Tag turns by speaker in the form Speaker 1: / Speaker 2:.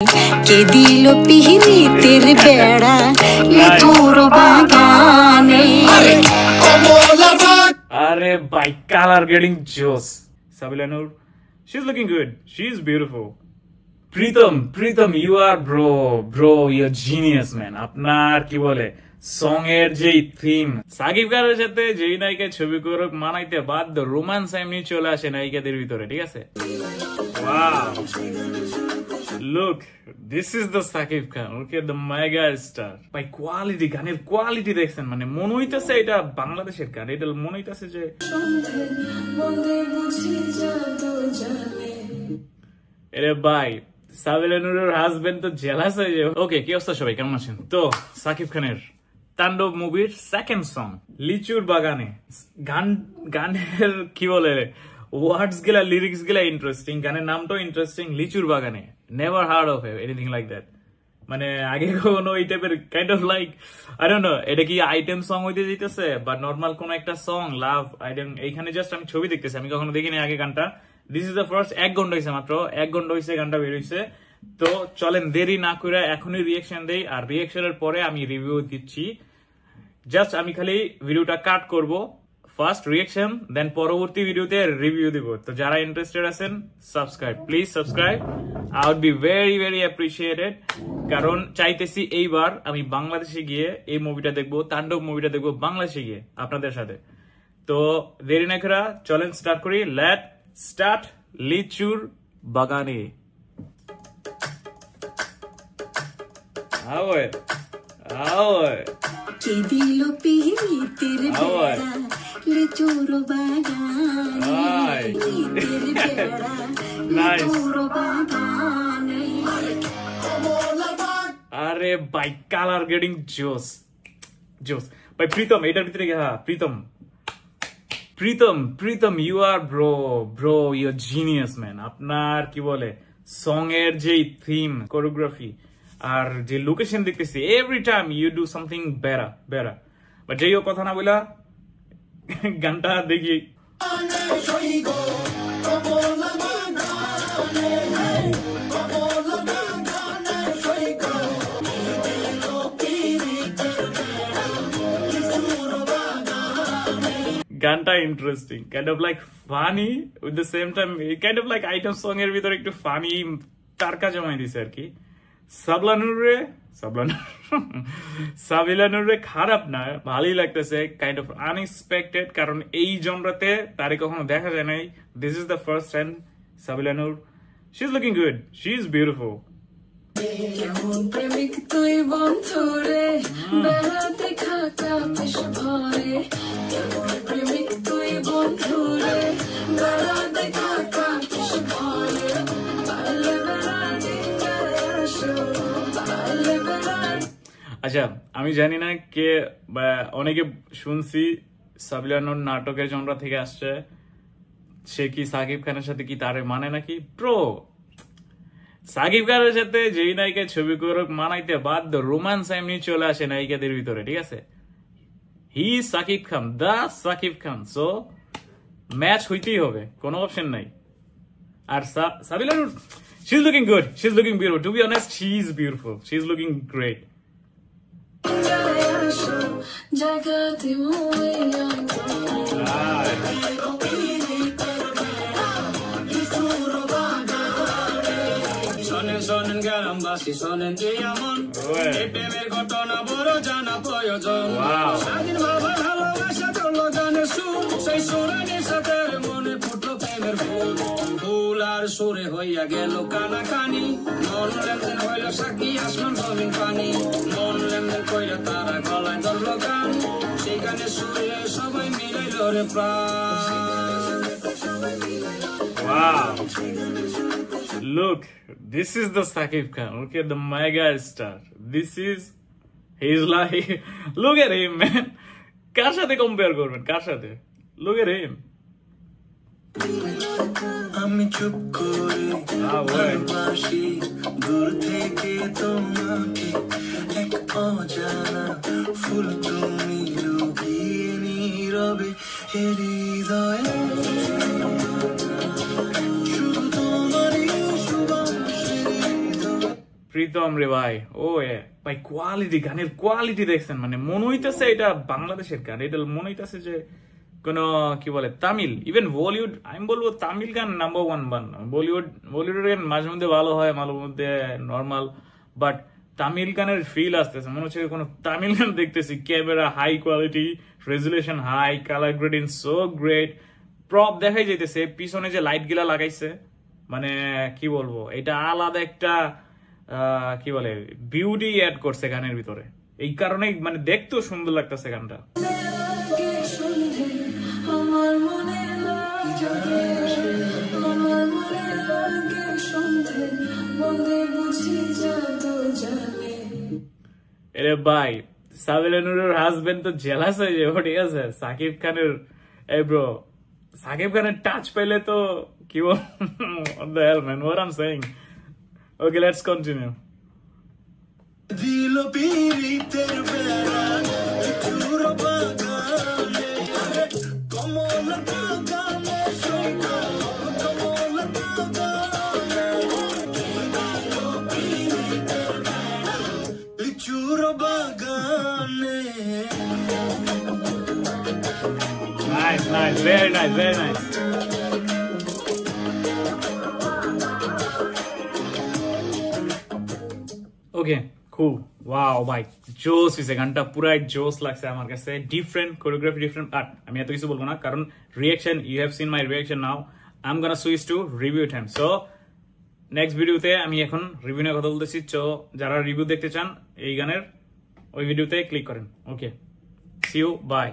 Speaker 1: কে দিল পিহিতের বেড়া লিচুর বাগানে
Speaker 2: আরে ভাই কালার গেটিং জোস সাবিলা নূর she's looking good she's beautiful Pritam you are bro you're genius man আপনার কি বলে সং এর যে থিম সাকিব খানের সাথে যেই নায়িকা ছবি করুক মানাইতে বাধ্য রোমান্স এমনি চলে আসে নায়িকাদের ভিতরে ঠিক আছে wow look this is the Sakib Khan look at the mega star by quality গানের কোয়ালিটি দেখছেন মানে মনে হইতাছে এটা বাংলাদেশের গান এটা মনে হইতাছে যে এরে ভাই সাবিলা নূরের হাজবেন্ড তো জেলাস হয়ে যায় ওকে কি অবস্থা সবাই কেমন আছেন তো সাকিব খানের তাণ্ডব মুভির সেকেন্ড সং লিচুর বাগানে গানের কি বলে ওয়ার্ডস গুলা লিরিক্স গুলা ইন্টারেস্টিং গানের নামটাও ইন্টারেস্টিং লিচুর বাগানে never hard of anything like that মানে আগে কোনো এই টাইপের kind of like I don't know এটা কি আইটেম সং হইতে যেতেছে বা নর্মাল কোন একটা সং লাভ আইটেম এইখানে জাস্ট আমি ছবি দেখতেছি আমি কখনো দেখিনি আগে গানটা দিস ইজ দ্য ফার্স্ট 1 ঘন্টা হয়েছে মাত্র 1 ঘন্টা হয়েছে গানটা বের হয়েছে তো চলেন দেরি না করে এখনই রিয়েকশন দেই আর রিয়েকশনের পরে আমি রিভিউ দিচ্ছি জাস্ট আমি খালি ভিডিওটা কাট করব ফার্স্ট রিয়েকশন দেন পরবর্তী ভিডিওতে রিভিউ দিব তো যারা ইন্টারেস্টেড আছেন subscribe please subscribe I would be very appreciated কারণ চাইতেছি এইবার আমি বাংলাদেশে গিয়ে এই মুভিটা দেখবো তাণ্ডব মুভিটা দেখবো বাংলাদেশে গিয়ে আপনাদের সাথে তো দেরি না করে চলেন স্টার্ট করি লেট স্টার্ট লিচুর বাগানে আওয়ে
Speaker 1: কে দিল পিহিতের বেড়া লিচুর বাগানে লিচুর বাগানে
Speaker 2: আরে ভাই কালার গেটিং জোস ভাই প্রীতম এটার ভিতরে হ্যাঁ Pritam you are bro your genius man আপনার কি বলে সং এর যে থিম কোরিওগ্রাফি আর যে লোকেশন দেখতেছি every time you do something বেরা বাট যেই কথা না বলা গানটা দেখি গানটা interesting kind of like funny with the same time kind of like item song এর ভিতরে একটু ফানি তারকা জমাই দিছে আর কি সাবিলা নূরে খারাপ না ভালোই লাগতেছে কাইন্ড অফ আনএক্সপেক্টেড কারণ এই জনরাতে তারে কখনো দেখা যায় নাই this is the first time Sabila Nur she is looking good she is beautiful
Speaker 1: কেমন প্রেমিক তুই বন্ধুরে বেড়াতে খাতা বেশ ভরে কেমন প্রেমিক তুই বন্ধুরে বেড়াতে খাতা বেশ ভরে
Speaker 2: আচ্ছা আমি জানি না কে অনেকে শুনছি সাবিলা নূর নাটকের জনরা থেকে আসছে সে কি সাকিব খানের সাথে কি তারে মানে নাকি প্রো সাকিব খানের সাথে যেই নায়িকা ছবি করুক মানাইতে বাধ্য রোমান্স এমনি চলে আসে নায়িকাদের ভিতরে ঠিক আছে হি সাকিব খান দা সাকিব খান সো ম্যাচ হইতেই হবে কোনো অপশন নাই আর সাবিলা নূর she's looking good she's looking beautiful to be honest she's beautiful she's looking great
Speaker 3: শোনেন গ্রামবাসী শোনেন যে এমন এই প্রেমের ঘটনা বড় জানা প্রয়োজন স্বাধীন ভাবে ভালোবাসা চললো গানের সুর সেই সুরে নিঃসাতের মনে ফুটলো প্রেমের ফুল ফুল আর সুরে হইয়া গেল কানাকানি মন লেনদেন হইল সাক্ষী আসমান জমিন পানি মন লেনদেন কইরা তারা গলায় ধরলো গান সেই গানের সুরে সবাই মিলাইল রে প্রাণ
Speaker 2: wow look this is the Sakib Khan look at the mega star he's like look at him man কার সাথে কম্পেয়ার করবেন কার সাথে look at him
Speaker 4: আমি চুপ করে ভালোবাসি দূর থেকে তোমাকে এক অজানা ফুল তুমি লুকিয়ে নীরবে হৃদয়ে শুধু তোমারই সুবাস
Speaker 2: প্রীতম রে ভাই, ও ভাই কোয়ালিটি, গানের কোয়ালিটি দেখছেন, মানে মনে হইতেছে এটা বাংলাদেশের গান, এটা মনে হইতেছে যে কোন কি বলে তামিল, ইভেন বলিউড, আমি বলবো তামিল গান নাম্বার 1 বান। বলিউডের গান মাঝে মধ্যে ভালো হয়, মাঝে মধ্যে নর্মাল, বাট তামিল গানের ফিল আসতেছে, মনে হচ্ছে কোন তামিল গান দেখতেছি। Camera high quality, resolution high, colour grading so great, prop দেখাই যাইতেছে, পিছনে যে লাইট গুলা লাগাইছে, মানে কি বলবো, এটা আলাদা একটা কি বলে বিউটি অ্যাড করছে গানের ভিতরে, এই কারণেই মানে দেখতেও সুন্দর লাগতেছে গানটা। এরে ভাই সাবিলা নূরের হাজবেন্ড তো জেলাস হয়ে যাবে, ঠিক আছে? সাকিব খানের ব্রো, সাকিব খানের টাচ পাইলে তো কি বল, what the hell man, what I'm saying. Okay, let's continue.
Speaker 4: দিলো পীড়িতের বেড়া চুর বাগানে কমল বাগানে কমল বাগানে পীড়িতের বেড়া চুর বাগানে।
Speaker 2: Nice, nice, very nice, very nice. ওকে খুব ওয়াও ভাই, জোস হয়েছে গানটা, পুরাই জোস লাগছে আমার কাছে, ডিফারেন্ট কোরিওগ্রাফি, ডিফারেন্ট আর্ট। আমি এত কিছু বলবো না, কারণ reaction, you have seen my reaction, now I am gonna switch to review time. So next ভিডিওতে আমি এখন রিভিউ নিয়ে কথা বলতেছি, তো যারা রিভিউ দেখতে চান এই গানের ওই ভিডিওতে ক্লিক করেন। ওকে, সি ইউ, বাই।